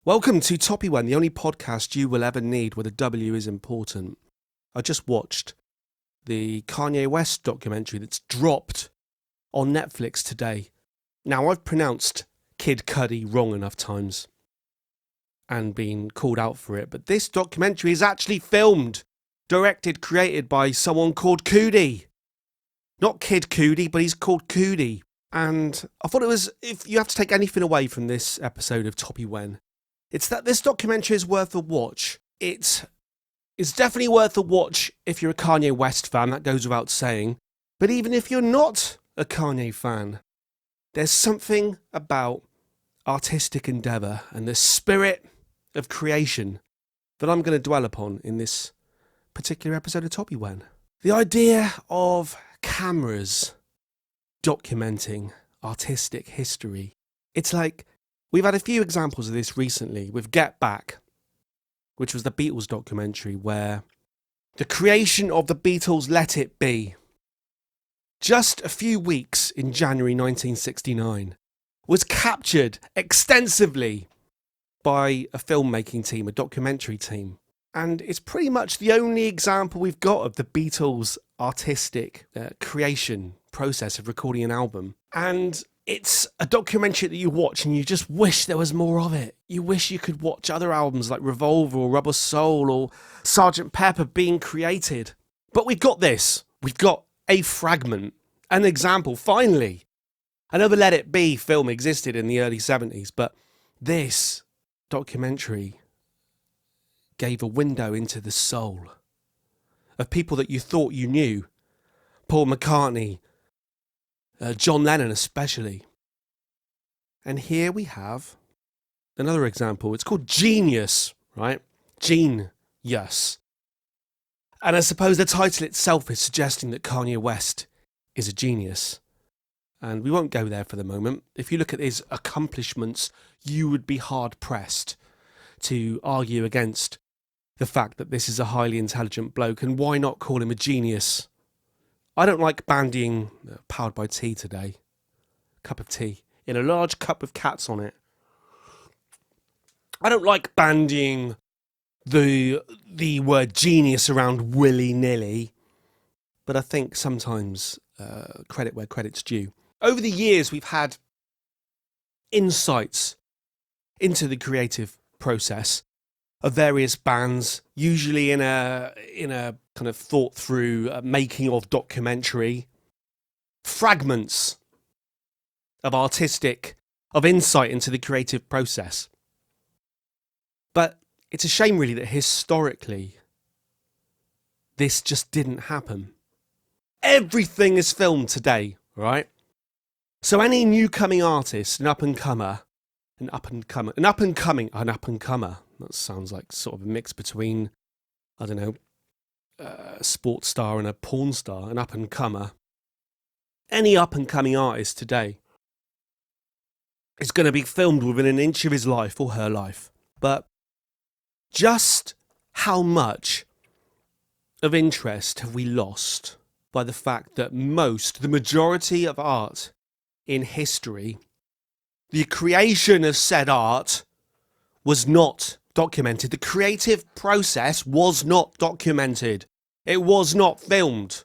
Welcome to Toppy One, the only podcast you will ever need where the W is important. I just watched the Kanye West documentary that's dropped on Netflix today. Now, I've pronounced Kid Cudi wrong enough times and been called out for it, but this documentary is actually filmed, directed, created by someone called Cudi. Not Kid Cudi, but he's called Cudi. And I thought it was, if you have to take anything away from this episode of Toppy Wen, it's that this documentary is worth a watch. It's definitely worth a watch if you're a Kanye West fan, that goes without saying. But even if you're not a Kanye fan, there's something about artistic endeavour and the spirit of creation that I'm going to dwell upon in this particular episode of Toppy Wen. The idea of cameras documenting artistic history. It's like, we've had a few examples of this recently with Get Back, which was the Beatles documentary where the creation of the Beatles' Let It Be, just a few weeks in January 1969, was captured extensively by a filmmaking team, a documentary team. And it's pretty much the only example we've got of the Beatles' artistic creation process of recording an album. And it's a documentary that you watch and you just wish there was more of it. You wish you could watch other albums like Revolver or Rubber Soul or Sgt. Pepper being created. But we've got this. We've got a fragment, an example, finally. I know the Let It Be film existed in the early 70s, but this documentary gave a window into the soul of people that you thought you knew. Paul McCartney, John Lennon especially. And here we have another example. It's called Jeen-Yuhs, right? Jeen-Yuhs. And I suppose the title itself is suggesting that Kanye West is a genius. And we won't go there for the moment. If you look at his accomplishments, you would be hard-pressed to argue against the fact that this is a highly intelligent bloke. And why not call him a genius? I don't like bandying powered by tea today. Cup of tea in a large cup with cats on it. I don't like bandying the word genius around willy-nilly, but I think sometimes credit where credit's due. Over the years, we've had insights into the creative process of various bands, usually in a kind of thought through making of documentary, fragments of insight into the creative process. But it's a shame really that historically this just didn't happen. Everything is filmed today, right? So any new coming artist, an up and comer, that sounds like sort of a mix between, I don't know, a sports star and a porn star, an up-and-comer. Any up-and-coming artist today is going to be filmed within an inch of his life or her life. But just how much of interest have we lost by the fact that the majority of art in history, the creation of said art was not documented. The creative process was not documented. It was not filmed.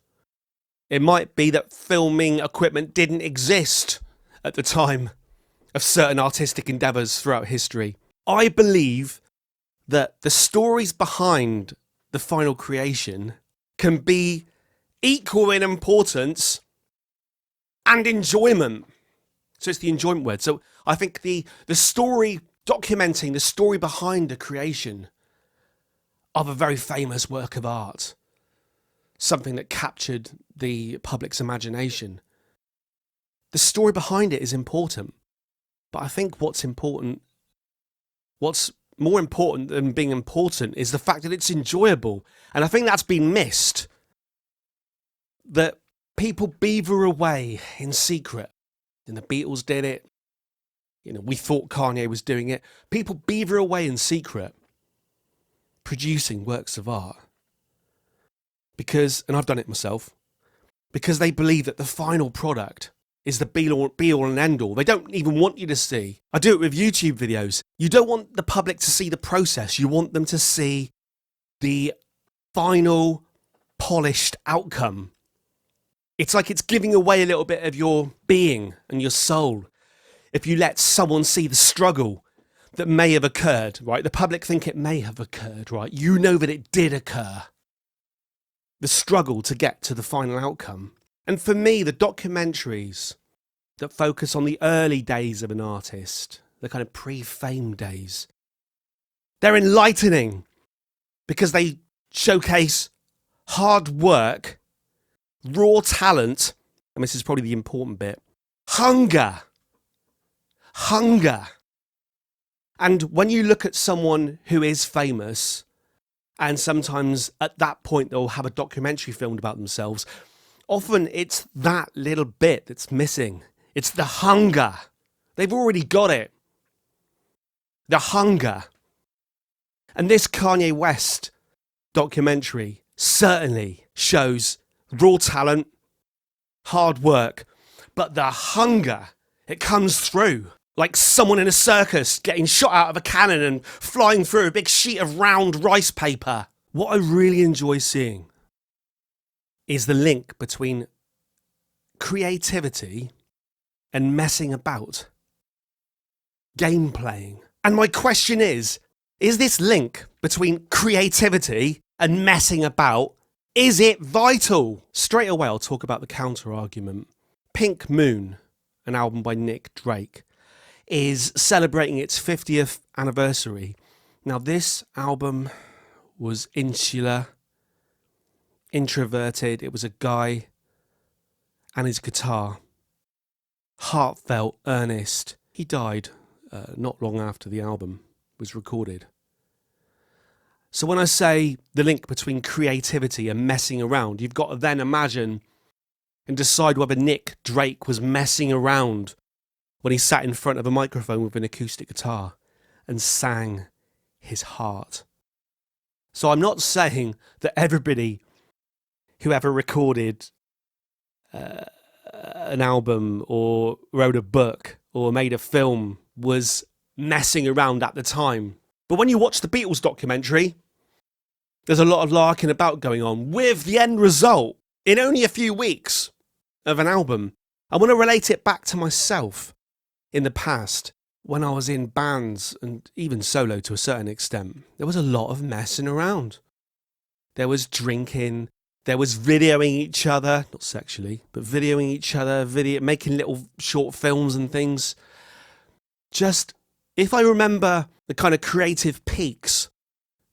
It might be that filming equipment didn't exist at the time of certain artistic endeavours throughout history. I believe that the stories behind the final creation can be equal in importance and enjoyment. So it's the enjoyment word. So I think the story, documenting the story behind the creation of a very famous work of art, something that captured the public's imagination. The story behind it is important, but I think what's more important than being important is the fact that it's enjoyable. And I think that's been missed. That people beaver away in secret. And the Beatles did it. We thought Kanye was doing it. People beaver away in secret, producing works of art. Because, and I've done it myself, because they believe that the final product is the be all and end all. They don't even want you to see. I do it with YouTube videos. You don't want the public to see the process. You want them to see the final polished outcome. It's like it's giving away a little bit of your being and your soul if you let someone see the struggle that may have occurred, right? The public think it may have occurred, right? You know that it did occur. The struggle to get to the final outcome. And for me, the documentaries that focus on the early days of an artist, the kind of pre-fame days, they're enlightening because they showcase hard work, raw talent, and this is probably the important bit, hunger. And when you look at someone who is famous, and sometimes at that point they'll have a documentary filmed about themselves, often it's that little bit that's missing. It's the hunger. They've already got it. The hunger. And this Kanye West documentary certainly shows raw talent, hard work, but the hunger, it comes through. Like someone in a circus getting shot out of a cannon and flying through a big sheet of round rice paper. What I really enjoy seeing is the link between creativity and messing about, game playing. And my question is this link between creativity and messing about, is it vital? Straight away, I'll talk about the counter argument. Pink Moon, an album by Nick Drake, is celebrating its 50th anniversary. Now, this album was insular, introverted. It was a guy and his guitar. Heartfelt, earnest. He died not long after the album was recorded. So when I say the link between creativity and messing around, you've got to then imagine and decide whether Nick Drake was messing around when he sat in front of a microphone with an acoustic guitar and sang his heart. So I'm not saying that everybody who ever recorded an album or wrote a book or made a film was messing around at the time. But when you watch the Beatles documentary, there's a lot of larking about going on with the end result in only a few weeks of an album. I want to relate it back to myself. In the past, when I was in bands and even solo to a certain extent, there was a lot of messing around. There was drinking, there was videoing each other, not sexually, but videoing each other, making little short films and things. Just, if I remember the kind of creative peaks,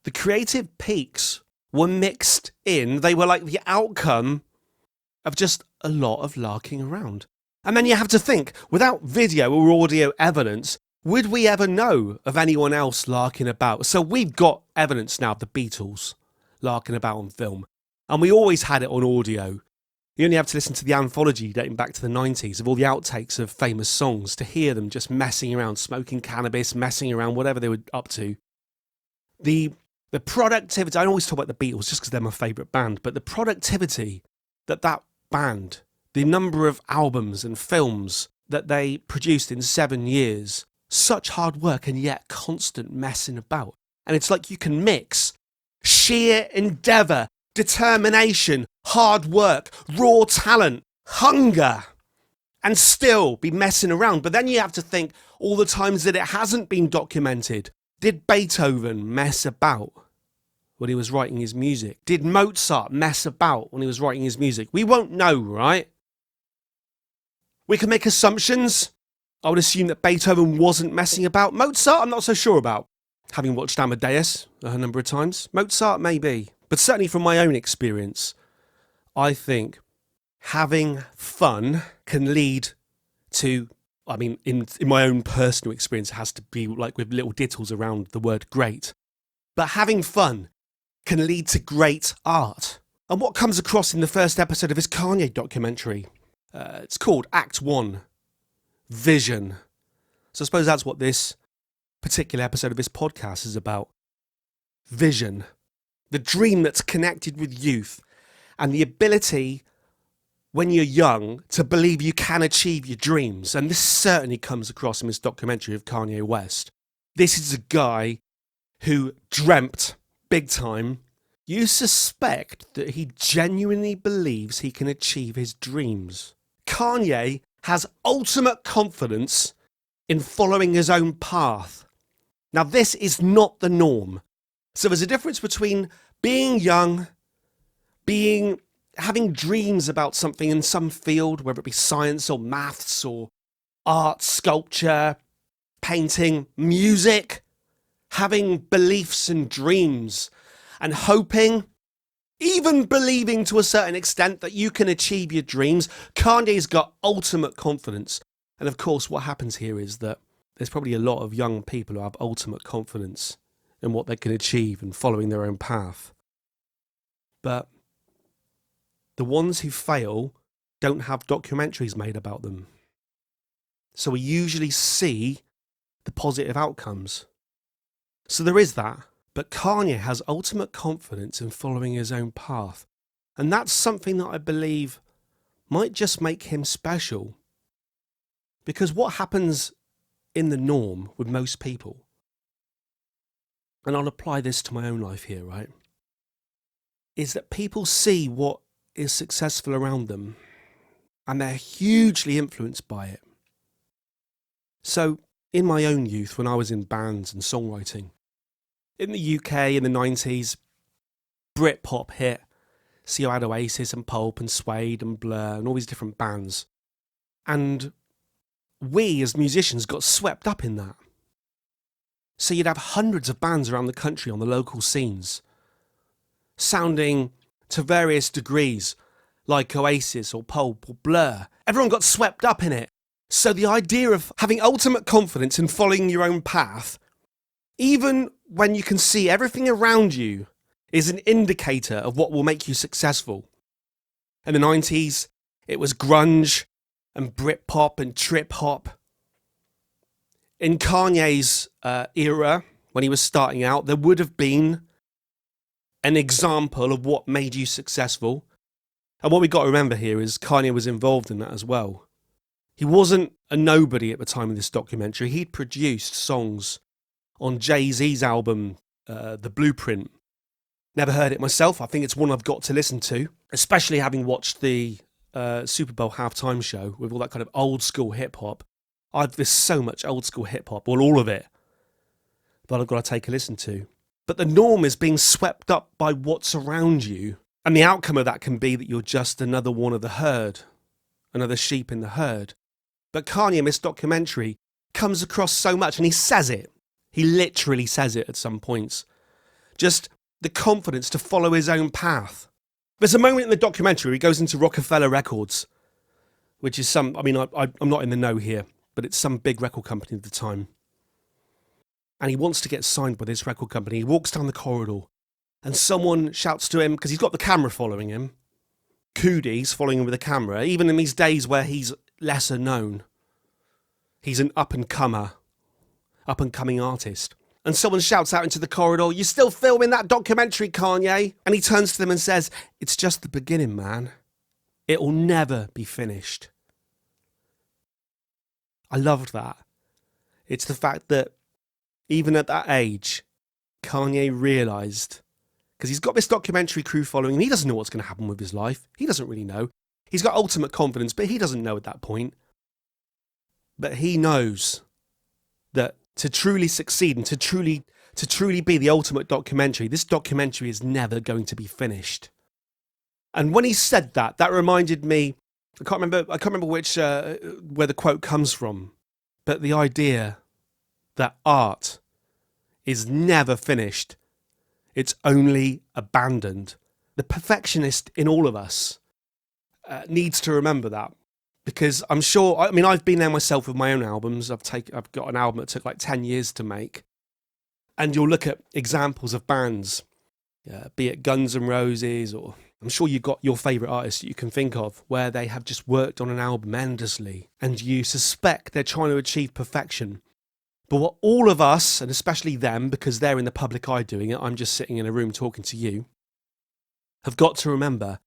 the creative peaks were mixed in. They were like the outcome of just a lot of larking around. And then you have to think, without video or audio evidence, would we ever know of anyone else larking about? So we've got evidence now of the Beatles larking about on film. And we always had it on audio. You only have to listen to the anthology dating back to the 90s of all the outtakes of famous songs to hear them just messing around, smoking cannabis, messing around, whatever they were up to. The productivity, I always talk about the Beatles just because they're my favourite band, but the productivity that band, the number of albums and films that they produced in 7 years, such hard work and yet constant messing about. And it's like you can mix sheer endeavour, determination, hard work, raw talent, hunger, and still be messing around. But then you have to think all the times that it hasn't been documented. Did Beethoven mess about when he was writing his music? Did Mozart mess about when he was writing his music? We won't know, right? We can make assumptions. I would assume that Beethoven wasn't messing about. Mozart, I'm not so sure about. Having watched Amadeus a number of times. Mozart, maybe. But certainly from my own experience, I think having fun can lead to, I mean, in my own personal experience, it has to be like with little dittles around the word great. But having fun can lead to great art. And what comes across in the first episode of this Kanye documentary, it's called Act 1, Vision. So I suppose that's what this particular episode of this podcast is about. Vision. The dream that's connected with youth and the ability when you're young to believe you can achieve your dreams. And this certainly comes across in this documentary of Kanye West. This is a guy who dreamt big time. You suspect that he genuinely believes he can achieve his dreams. Kanye has ultimate confidence in following his own path. Now, this is not the norm. So there's a difference between being young, having dreams about something in some field, whether it be science or maths or art, sculpture, painting, music, having beliefs and dreams and hoping, even believing to a certain extent that you can achieve your dreams. Kanye's got ultimate confidence. And of course, what happens here is that there's probably a lot of young people who have ultimate confidence in what they can achieve and following their own path. But the ones who fail don't have documentaries made about them. So we usually see the positive outcomes. So there is that. But Kanye has ultimate confidence in following his own path. And that's something that I believe might just make him special. Because what happens in the norm with most people, and I'll apply this to my own life here, right, is that people see what is successful around them and they're hugely influenced by it. So in my own youth, when I was in bands and songwriting, in the UK in the 90s, Britpop hit. So you had Oasis and Pulp and Suede and Blur and all these different bands. And we as musicians got swept up in that. So you'd have hundreds of bands around the country on the local scenes, sounding to various degrees like Oasis or Pulp or Blur. Everyone got swept up in it. So the idea of having ultimate confidence in following your own path, even when you can see everything around you, is an indicator of what will make you successful. In the 90s, it was grunge and Britpop and trip hop. In Kanye's era, when he was starting out, there would have been an example of what made you successful. And what we've got to remember here is Kanye was involved in that as well. He wasn't a nobody at the time of this documentary. He'd produced songs on Jay-Z's album, The Blueprint. Never heard it myself. I think it's one I've got to listen to, especially having watched the Super Bowl halftime show with all that kind of old school hip hop. There's so much old school hip hop, well, all of it, that I've got to take a listen to. But the norm is being swept up by what's around you. And the outcome of that can be that you're just another one of the herd, another sheep in the herd. But Kanye in this documentary comes across so much, and he says it. He literally says it at some points. Just the confidence to follow his own path. There's a moment in the documentary where he goes into Rockefeller Records, which is I'm not in the know here, but it's some big record company at the time. And he wants to get signed by this record company. He walks down the corridor and someone shouts to him, because he's got the camera following him. Coodie's following him with a camera, even in these days where he's lesser known. He's an up-and-coming artist. And someone shouts out into the corridor, "You're still filming that documentary, Kanye?" And he turns to them and says, "It's just the beginning, man. It will never be finished." I loved that. It's the fact that even at that age, Kanye realised, because he's got this documentary crew following him, he doesn't know what's going to happen with his life. He doesn't really know. He's got ultimate confidence, but he doesn't know at that point. But he knows that to truly succeed and to truly be the ultimate documentary, this documentary is never going to be finished. And when he said that, that reminded me, I can't remember which where the quote comes from, but the idea that art is never finished. It's only abandoned. The perfectionist in all of us needs to remember that, because I'm sure, I've been there myself with my own albums. I've got an album that took like 10 years to make. And you'll look at examples of bands, be it Guns N' Roses, or I'm sure you've got your favourite artists that you can think of, where they have just worked on an album endlessly, and you suspect they're trying to achieve perfection. But what all of us, and especially them, because they're in the public eye doing it, I'm just sitting in a room talking to you, have got to remember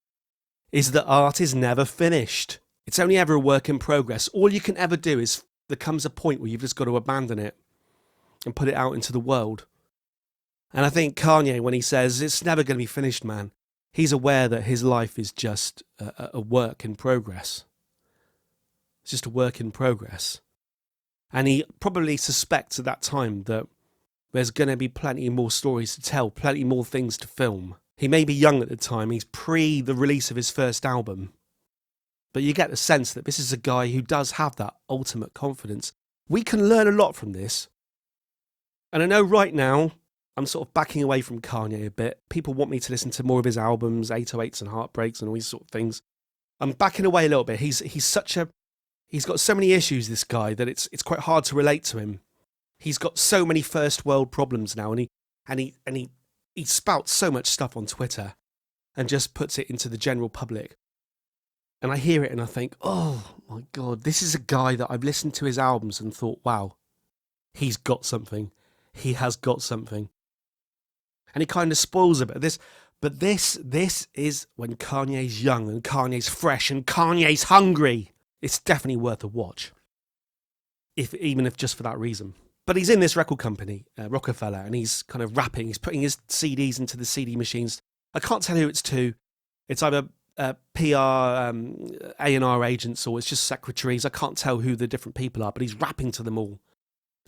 is that art is never finished. It's only ever a work in progress. All you can ever do is there comes a point where you've just got to abandon it and put it out into the world. And I think Kanye, when he says it's never going to be finished, man, he's aware that his life is just a work in progress. It's just a work in progress. And he probably suspects at that time that there's going to be plenty more stories to tell, plenty more things to film. He may be young at the time, he's pre the release of his first album. But you get the sense that this is a guy who does have that ultimate confidence. We can learn a lot from this. And I know right now, I'm sort of backing away from Kanye a bit. People want me to listen to more of his albums, 808s and Heartbreaks and all these sort of things. I'm backing away a little bit. He's got so many issues, this guy, that it's quite hard to relate to him. He's got so many first world problems now, and he spouts so much stuff on Twitter and just puts it into the general public. And I hear it and I think, oh my God, this is a guy that I've listened to his albums and thought, wow, he's got something. He has got something. And he kind of spoils a bit of this. But this is when Kanye's young and Kanye's fresh and Kanye's hungry. It's definitely worth a watch. Even if just for that reason. But he's in this record company, Rockefeller, and he's kind of rapping. He's putting his CDs into the CD machines. I can't tell who it's to. It's either PR, A&R agents, or it's just secretaries. I can't tell who the different people are, but he's rapping to them all,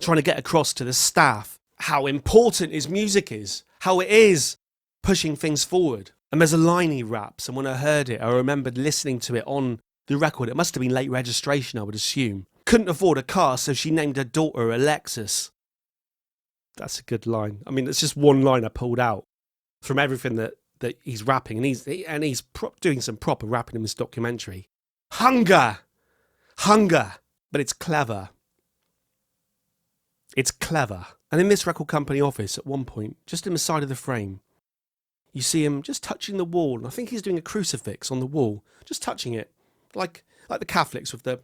trying to get across to the staff how important his music is, how it is pushing things forward. And there's a line he raps, and when I heard it, I remembered listening to it on the record. It must have been late registration, I would assume. Couldn't afford a car, so she named her daughter Alexis. That's a good line. I mean, it's just one line I pulled out from everything that he's rapping, and he's doing some proper rapping in this documentary. Hunger! But it's clever. It's clever. And in this record company office, at one point, just in the side of the frame, you see him just touching the wall, and I think he's doing a crucifix on the wall, just touching it, like the Catholics with the,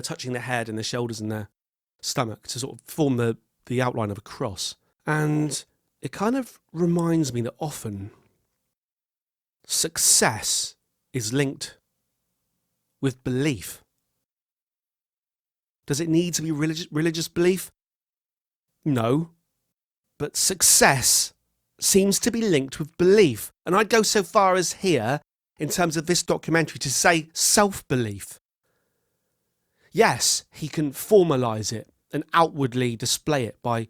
touching their head and their shoulders and their stomach to sort of form the outline of a cross. And it kind of reminds me that often success is linked with belief. Does it need to be religious belief? No. But success seems to be linked with belief. And I'd go so far as here, in terms of this documentary, to say self-belief. Yes, he can formalise it and outwardly display it by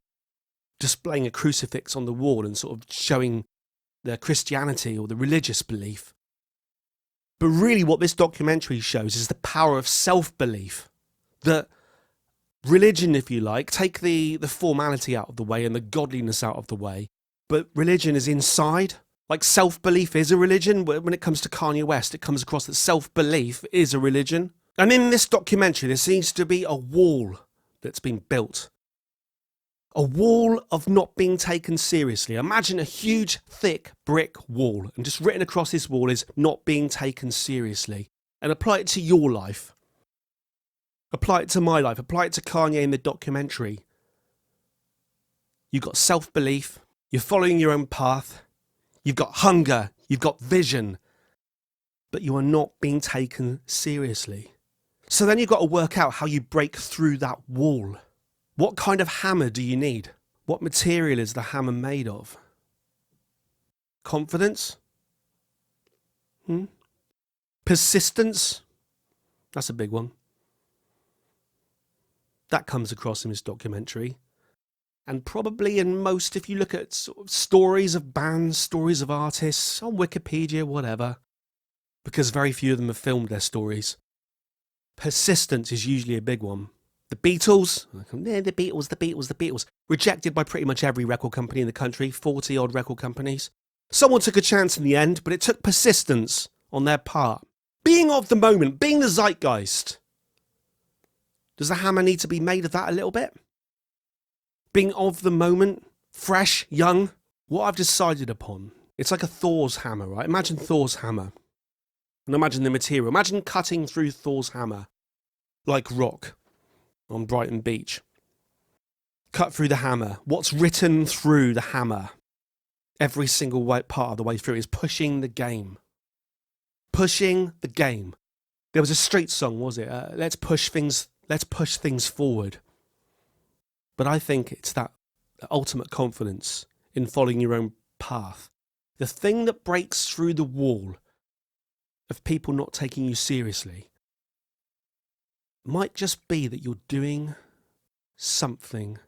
displaying a crucifix on the wall and sort of showing their Christianity or the religious belief. But really what this documentary shows is the power of self-belief. That religion, if you like, take the formality out of the way and the godliness out of the way, but religion is inside. Like self-belief is a religion. When it comes to Kanye West, it comes across that self-belief is a religion. And in this documentary, there seems to be a wall that's been built. A wall of not being taken seriously. Imagine a huge, thick brick wall, and just written across this wall is not being taken seriously. And apply it to your life. Apply it to my life. Apply it to Kanye in the documentary. You've got self-belief. You're following your own path. You've got hunger. You've got vision. But you are not being taken seriously. So then you've got to work out how you break through that wall. What kind of hammer do you need? What material is the hammer made of? Confidence? Persistence? That's a big one. That comes across in this documentary. And probably in most, if you look at sort of stories of bands, stories of artists, on Wikipedia, whatever, because very few of them have filmed their stories, persistence is usually a big one. The Beatles, the Beatles, rejected by pretty much every record company in the country, 40 odd record companies. Someone took a chance in the end, but it took persistence on their part. Being of the moment, being the zeitgeist. Does the hammer need to be made of that a little bit? Being of the moment, fresh, young. What I've decided upon, it's like a Thor's hammer, right? Imagine Thor's hammer. And imagine the material. Imagine cutting through Thor's hammer like rock on Brighton Beach. Cut through the hammer. What's written through the hammer every single part of the way through is pushing the game. pushing the game. There was a street song, was it? Let's push things forward. But I think it's that ultimate confidence in following your own path. The thing that breaks through the wall of people not taking you seriously might just be that you're doing something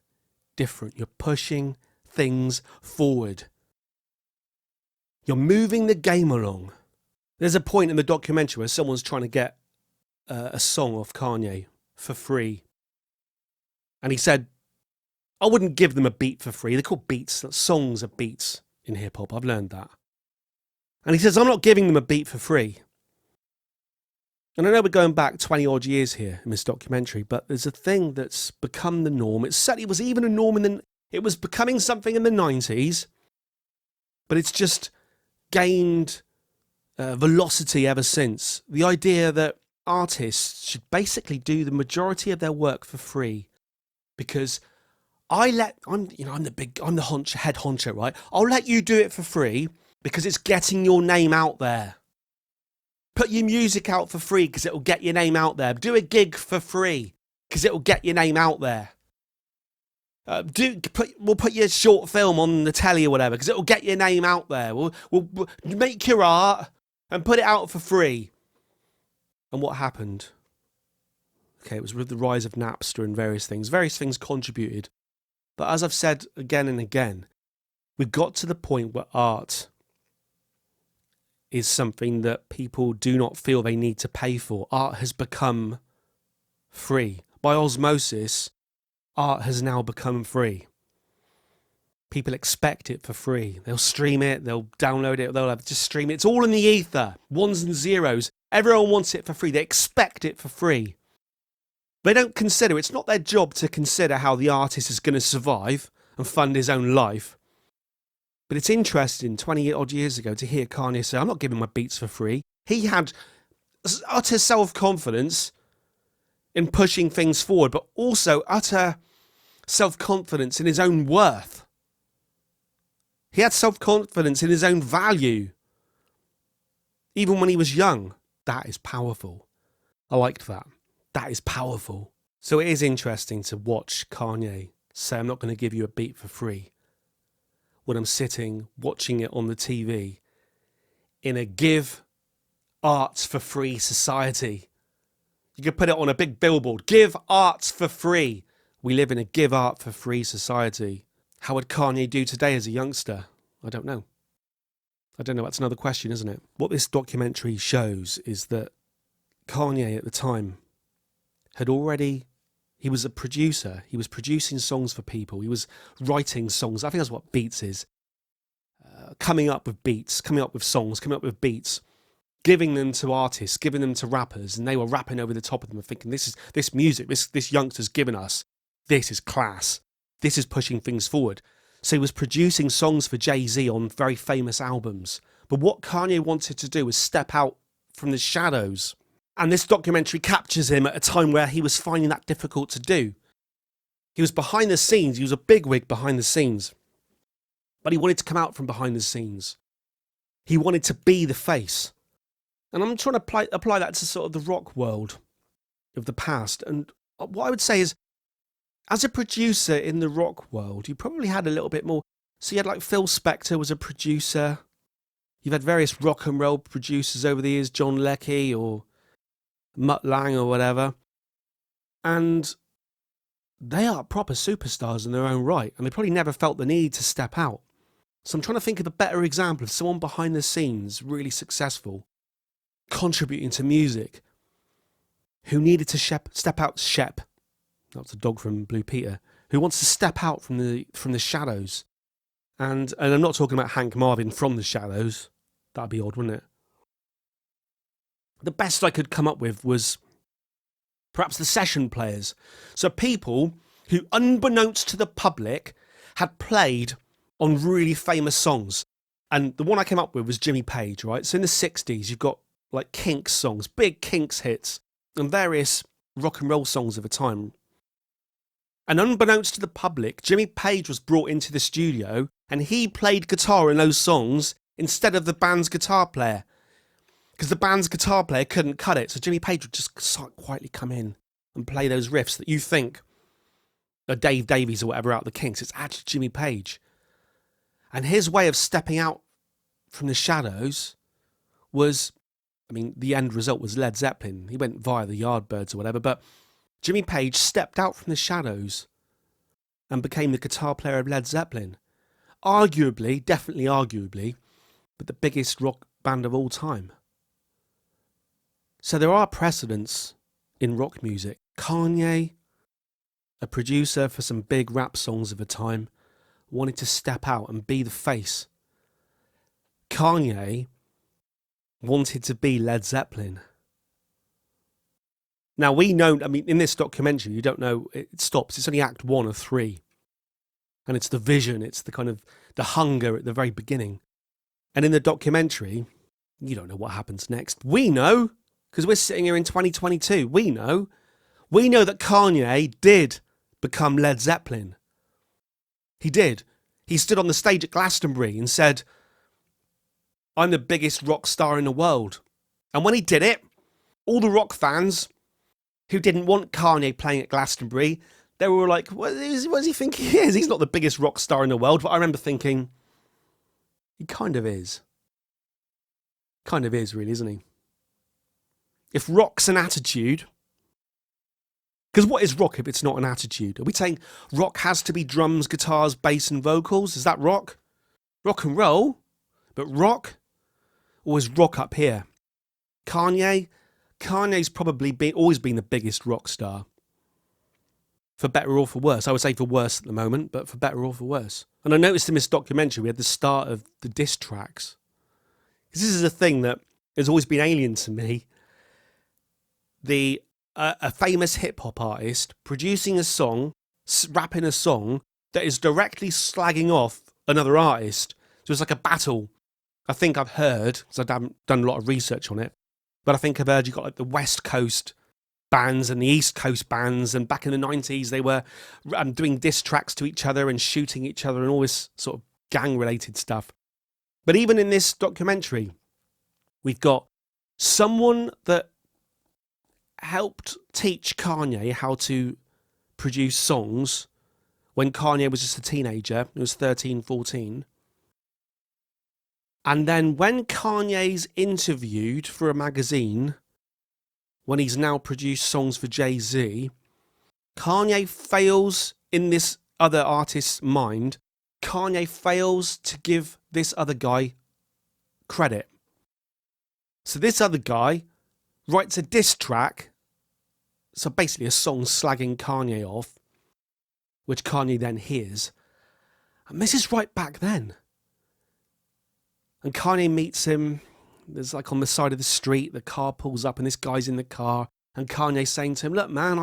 different. You're pushing things forward. You're moving the game along. There's a point in the documentary where someone's trying to get a song off Kanye for free. And he said, I wouldn't give them a beat for free. They're called beats. Songs are beats in hip hop. I've learned that. And he says, I'm not giving them a beat for free. And I know we're going back 20 odd years here in this documentary, but there's a thing that's become the norm. It certainly was even a norm it was becoming something in the 90s, but it's just gained velocity ever since. The idea that artists should basically do the majority of their work for free, because I'm the head honcho, right? I'll let you do it for free because it's getting your name out there. Put your music out for free because it will get your name out there. Do a gig for free because it will get your name out there. We'll put your short film on the telly or whatever because it will get your name out there. We'll make your art and put it out for free. And what happened? Okay, it was with the rise of Napster and various things. Various things contributed. But as I've said again and again, we've got to the point where art is something that people do not feel they need to pay for. Art has become free. By osmosis, art has now become free. People expect it for free. They'll stream it, they'll download it, they'll just stream it. It's all in the ether, ones and zeros. Everyone wants it for free. They expect it for free. They don't consider, it's not their job to consider how the artist is going to survive and fund his own life. But it's interesting, 20 odd years ago, to hear Kanye say, I'm not giving my beats for free. He had utter self-confidence in pushing things forward, but also utter self-confidence in his own worth. He had self-confidence in his own value, even when he was young. That is powerful. I liked that. That is powerful. So it is interesting to watch Kanye say, I'm not going to give you a beat for free, when I'm sitting watching it on the TV in a give arts for free society. You could put it on a big billboard, give arts for free. We live in a give art for free society. How would Kanye do today as a youngster? I don't know. That's another question, isn't it? What this documentary shows is that Kanye at the time he was a producer. He was producing songs for people. He was writing songs. I think that's what beats is. Coming up with beats, coming up with songs, coming up with beats, giving them to artists, giving them to rappers, and they were rapping over the top of them and thinking, this music, this youngster's given us, this is class. This is pushing things forward. So he was producing songs for Jay-Z on very famous albums. But what Kanye wanted to do was step out from the shadows. And this documentary captures him at a time where he was finding that difficult to do. He was behind the scenes. He was a bigwig behind the scenes. But he wanted to come out from behind the scenes. He wanted to be the face. And I'm trying to apply that to sort of the rock world of the past. And what I would say is, as a producer in the rock world, you probably had a little bit more. So you had like Phil Spector was a producer. You've had various rock and roll producers over the years, John Leckie or Mutt Lange or whatever, and they are proper superstars in their own right, and they probably never felt the need to step out. So I'm trying to think of a better example of someone behind the scenes, really successful, contributing to music, who needed to step out. Shep, that's a dog from Blue Peter, who wants to step out from the shadows, and I'm not talking about Hank Marvin from the shadows. That'd be odd, wouldn't it? The best I could come up with was perhaps the session players. So people who, unbeknownst to the public, had played on really famous songs. And the one I came up with was Jimmy Page, right? So in the 60s, you've got like Kinks songs, big Kinks hits, and various rock and roll songs of the time. And unbeknownst to the public, Jimmy Page was brought into the studio and he played guitar in those songs instead of the band's guitar player. because the band's guitar player couldn't cut it. So Jimmy Page would just quietly come in and play those riffs that you think are Dave Davies or whatever out of the Kinks. It's actually Jimmy Page. And his way of stepping out from the shadows was, I mean, the end result was Led Zeppelin. He went via the Yardbirds or whatever, but Jimmy Page stepped out from the shadows and became the guitar player of Led Zeppelin. Arguably, definitely arguably, but the biggest rock band of all time. So there are precedents in rock music. Kanye, a producer for some big rap songs of the time, wanted to step out and be the face. Kanye wanted to be Led Zeppelin. Now we know, I mean, in this documentary, you don't know, it stops. It's only act 1 of 3. And it's the vision, it's the kind of the hunger at the very beginning. And in the documentary, you don't know what happens next. We know, because we're sitting here in 2022. We know that Kanye did become Led Zeppelin. He did. He stood on the stage at Glastonbury and said, I'm the biggest rock star in the world. And when he did it, all the rock fans who didn't want Kanye playing at Glastonbury, they were like, what does he think he is? He's not the biggest rock star in the world. But I remember thinking, he kind of is. Kind of is, really, isn't he? If rock's an attitude, because what is rock if it's not an attitude? Are we saying rock has to be drums, guitars, bass and vocals? Is that rock? Rock and roll? But rock? Or is rock up here? Kanye's probably always been the biggest rock star. For better or for worse. I would say for worse at the moment, but for better or for worse. And I noticed in this documentary, we had the start of the diss tracks. Because this is a thing that has always been alien to me. A famous hip-hop artist producing a song, rapping a song that is directly slagging off another artist. So it's like a battle. I think I've heard, because I haven't done a lot of research on it, but I think I've heard you've got like the West Coast bands and the East Coast bands, and back in the 90s they were doing diss tracks to each other and shooting each other and all this sort of gang-related stuff. But even in this documentary, we've got someone that helped teach Kanye how to produce songs when Kanye was just a teenager. He was 13, 14. And then when Kanye's interviewed for a magazine, when he's now produced songs for Jay-Z, Kanye fails in this other artist's mind. Kanye fails to give this other guy credit. So this other guy writes a diss track, so basically a song slagging Kanye off, which Kanye then hears. And this is right back then. And Kanye meets him. There's like on the side of the street, the car pulls up and this guy's in the car. And Kanye's saying to him, look, man,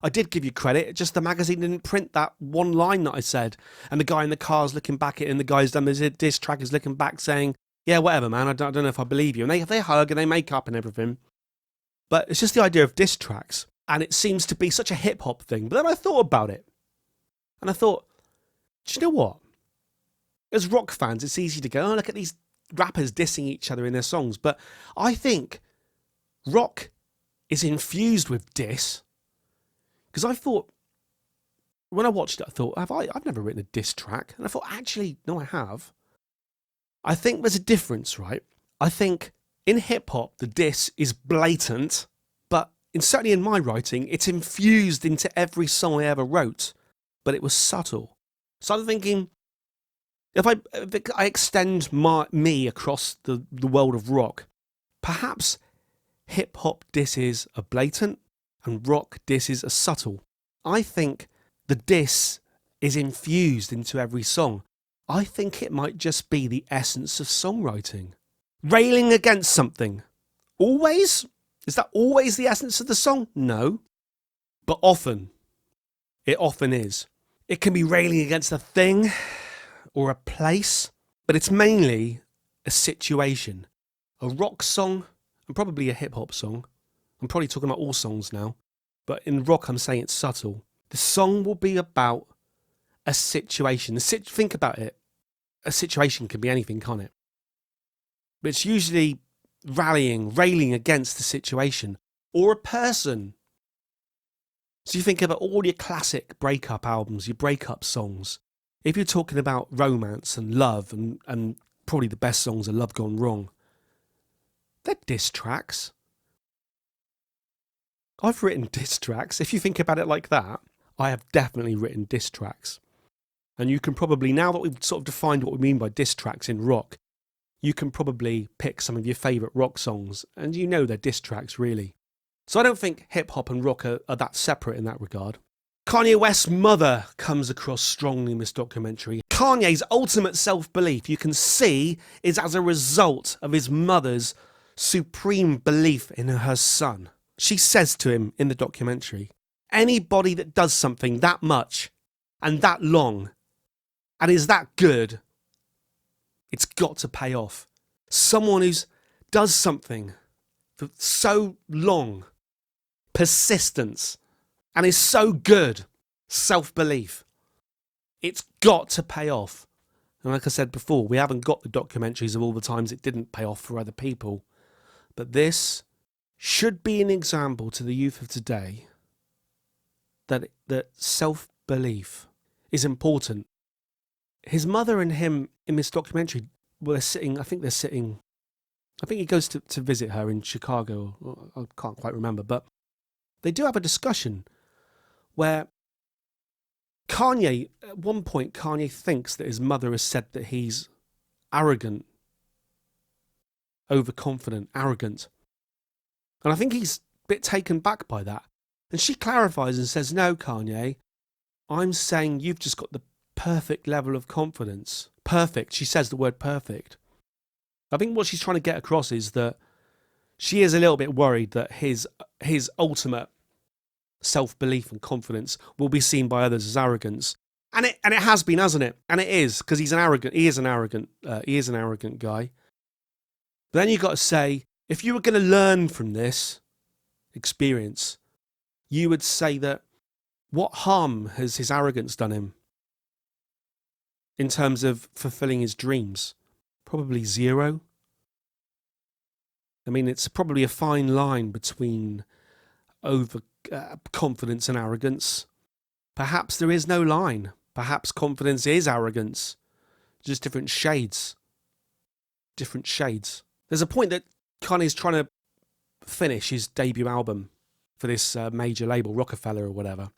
I did give you credit. Just the magazine didn't print that one line that I said. And the guy in the car's looking back at it, and the guy's done this diss track is looking back saying, yeah, whatever, man. I don't know if I believe you. And they hug and they make up and everything. But it's just the idea of diss tracks. And it seems to be such a hip hop thing. But then I thought about it. And I thought, do you know what? As rock fans, it's easy to go, oh, look at these rappers dissing each other in their songs. But I think rock is infused with diss. Because I thought, when I watched it, I thought, I've never written a diss track. And I thought, actually, no, I have. I think there's a difference, right? I think in hip hop, the diss is blatant, but certainly in my writing, it's infused into every song I ever wrote, but it was subtle. So I'm thinking, if I extend me across the world of rock, perhaps hip hop disses are blatant and rock disses are subtle. I think the diss is infused into every song. I think it might just be the essence of songwriting. Railing against something. Always? Is that always the essence of the song? No. But often. It often is. It can be railing against a thing or a place, but it's mainly a situation. A rock song, and probably a hip-hop song. I'm probably talking about all songs now, but in rock I'm saying it's subtle. The song will be about a situation. Think about it. A situation can be anything, can't it? But it's usually railing against the situation, or a person. So you think about all your classic breakup albums, your breakup songs. If you're talking about romance and love, and probably the best songs are Love Gone Wrong, they're diss tracks. I've written diss tracks. If you think about it like that, I have definitely written diss tracks. And you can probably, now that we've sort of defined what we mean by diss tracks in rock, you can probably pick some of your favourite rock songs, and you know they're diss tracks, really. So I don't think hip-hop and rock are that separate in that regard. Kanye West's mother comes across strongly in this documentary. Kanye's ultimate self-belief, you can see, is as a result of his mother's supreme belief in her son. She says to him in the documentary, anybody that does something that much and that long and is that good, it's got to pay off. Someone who does something for so long, persistence, and is so good, self-belief, it's got to pay off. And like I said before, we haven't got the documentaries of all the times it didn't pay off for other people. But this should be an example to the youth of today that self-belief is important. His mother and him in this documentary were sitting, I think he goes to visit her in Chicago, I can't quite remember, but they do have a discussion where at one point, Kanye thinks that his mother has said that he's arrogant, overconfident, arrogant. And I think he's a bit taken back by that. And she clarifies and says, no, Kanye, I'm saying you've just got the perfect level of confidence. Perfect. She says the word perfect. I think what she's trying to get across is that she is a little bit worried that his ultimate self-belief and confidence will be seen by others as arrogance. And it has been, hasn't it? And it is, because he is an arrogant guy. But then you've got to say, if you were going to learn from this experience, you would say that what harm has his arrogance done him in terms of fulfilling his dreams? Probably zero. I mean, it's probably a fine line between confidence and arrogance. Perhaps there is no line. Perhaps confidence is arrogance. Just different shades. Different shades. There's a point that Kanye's trying to finish his debut album for this major label, Rockefeller or whatever.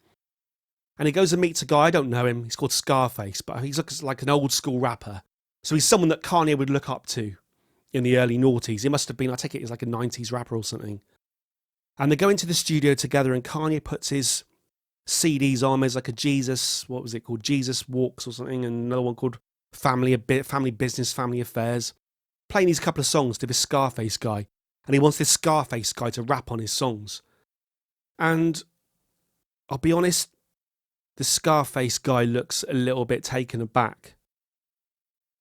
And he goes and meets a guy, I don't know him, he's called Scarface, but he looks like an old school rapper. So he's someone that Kanye would look up to in the early noughties. He must have been, I take it, he's like a 90s rapper or something. And they go into the studio together and Kanye puts his CDs on. There's like a Jesus, what was it called? Jesus Walks or something, and another one called Family Business, Family Affairs. Playing these couple of songs to this Scarface guy. And he wants this Scarface guy to rap on his songs. And I'll be honest, the Scarface guy looks a little bit taken aback.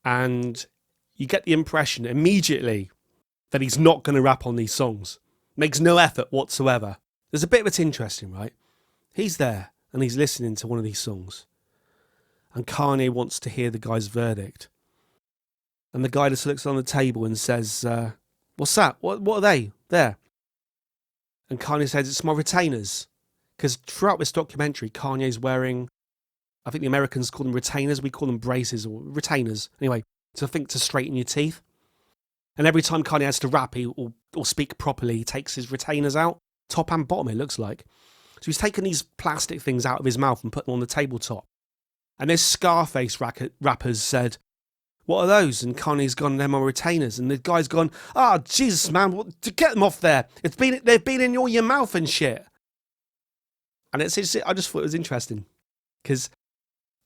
And you get the impression immediately that he's not going to rap on these songs. Makes no effort whatsoever. There's a bit that's interesting, right? He's there and he's listening to one of these songs. And Kanye wants to hear the guy's verdict. And the guy just looks on the table and says, what's that? What are they? There. And Kanye says, it's my retainers. Because throughout this documentary, Kanye's wearing, I think the Americans call them retainers, we call them braces or retainers. Anyway, to straighten your teeth. And every time Kanye has to rap or speak properly, he takes his retainers out, top and bottom it looks like. So he's taken these plastic things out of his mouth and put them on the tabletop. And this Scarface rappers said, what are those? And Kanye's gone, they're my retainers. And the guy's gone, Jesus, man, get them off there. They've been in all your mouth and shit. And I just thought it was interesting. Because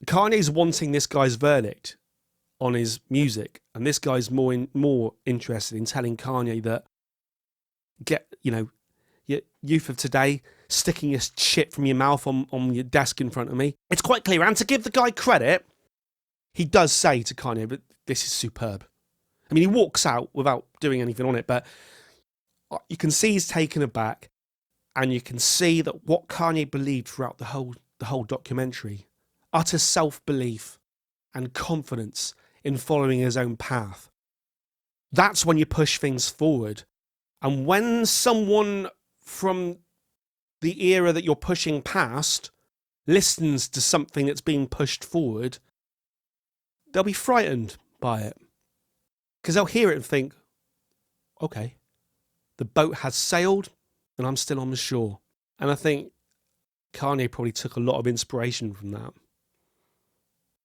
Kanye's wanting this guy's verdict on his music. And this guy's more interested in telling Kanye that, your youth of today, sticking your shit from your mouth on your desk in front of me. It's quite clear. And to give the guy credit, he does say to Kanye, but this is superb. I mean, he walks out without doing anything on it, but you can see he's taken aback, and you can see that what Kanye believed throughout the whole documentary, utter self-belief and confidence in following his own path. That's when you push things forward. And when someone from the era that you're pushing past listens to something that's being pushed forward, they'll be frightened by it. Because they'll hear it and think, okay, the boat has sailed and I'm still on the shore. And I think Kanye probably took a lot of inspiration from that.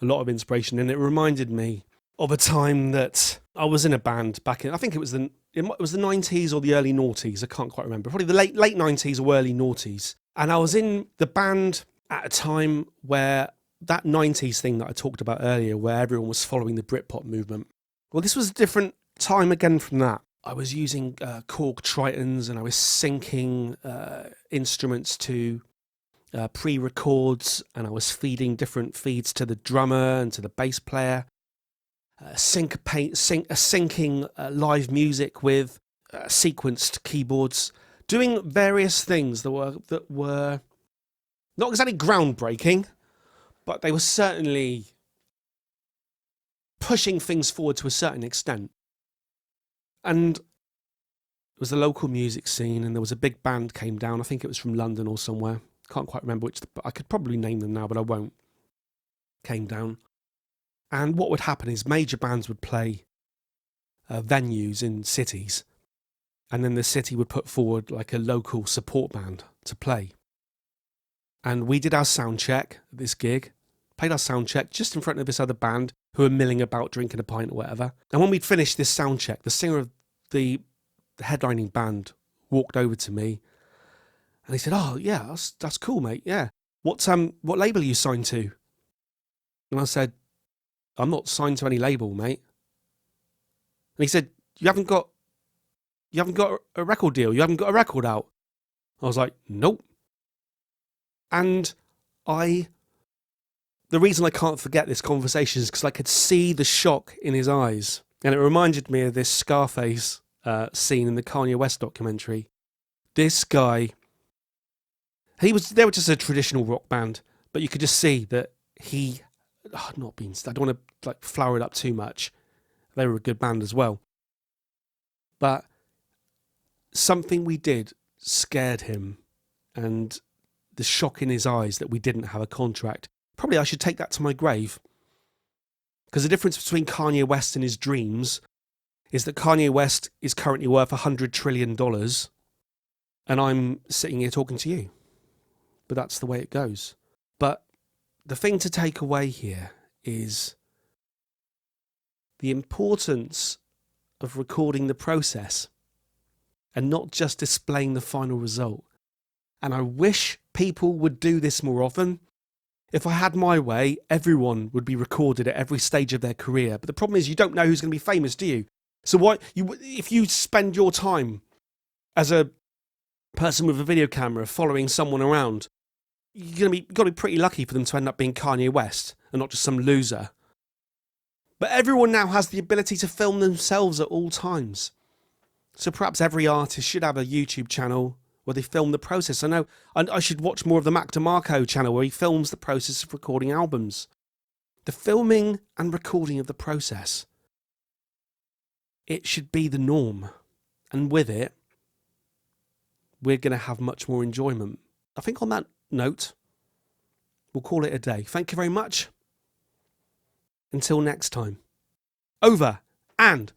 A lot of inspiration. And it reminded me of a time that I was in a band back in, I think it was the 90s or the early noughties. I can't quite remember. Probably the late 90s or early noughties. And I was in the band at a time where that 90s thing that I talked about earlier, where everyone was following the Britpop movement. Well, this was a different time again from that. I was using Korg Tritons and I was syncing instruments to pre-records, and I was feeding different feeds to the drummer and to the bass player, syncing live music with sequenced keyboards, doing various things that were not exactly groundbreaking, but they were certainly pushing things forward to a certain extent. And it was the local music scene, and there was a big band came down. I think it was from London or somewhere. Can't quite remember which. I could probably name them now, but I won't. Came down. And what would happen is major bands would play venues in cities, and then the city would put forward like a local support band to play. And we did our sound check at this gig, played our sound check just in front of this other band who were milling about drinking a pint or whatever. And when we'd finished this sound check, the singer of the headlining band walked over to me and he said, "Oh yeah, that's cool, mate. Yeah. What label are you signed to?" And I said, "I'm not signed to any label, mate." And he said, You haven't got a record deal? You haven't got a record out?" I was like, "Nope." And the reason I can't forget this conversation is because I could see the shock in his eyes. And it reminded me of this Scarface scene in the Kanye West documentary. This guy, they were just a traditional rock band, but you could just see that I don't want to flower it up too much. They were a good band as well. But something we did scared him, and the shock in his eyes that we didn't have a contract. Probably I should take that to my grave. Because the difference between Kanye West and his dreams is that Kanye West is currently worth $100 trillion, and I'm sitting here talking to you. But that's the way it goes. But the thing to take away here is the importance of recording the process and not just displaying the final result. And I wish people would do this more often. If I had my way, everyone would be recorded at every stage of their career. But the problem is you don't know who's going to be famous, do you? So if you spend your time as a person with a video camera following someone around, you've got to be pretty lucky for them to end up being Kanye West and not just some loser. But everyone now has the ability to film themselves at all times. So perhaps every artist should have a YouTube channel where they film the process. I know I should watch more of the Mac DeMarco channel where he films the process of recording albums. The filming and recording of the process. It should be the norm. And with it, we're going to have much more enjoyment. I think on that note, we'll call it a day. Thank you very much. Until next time. Over and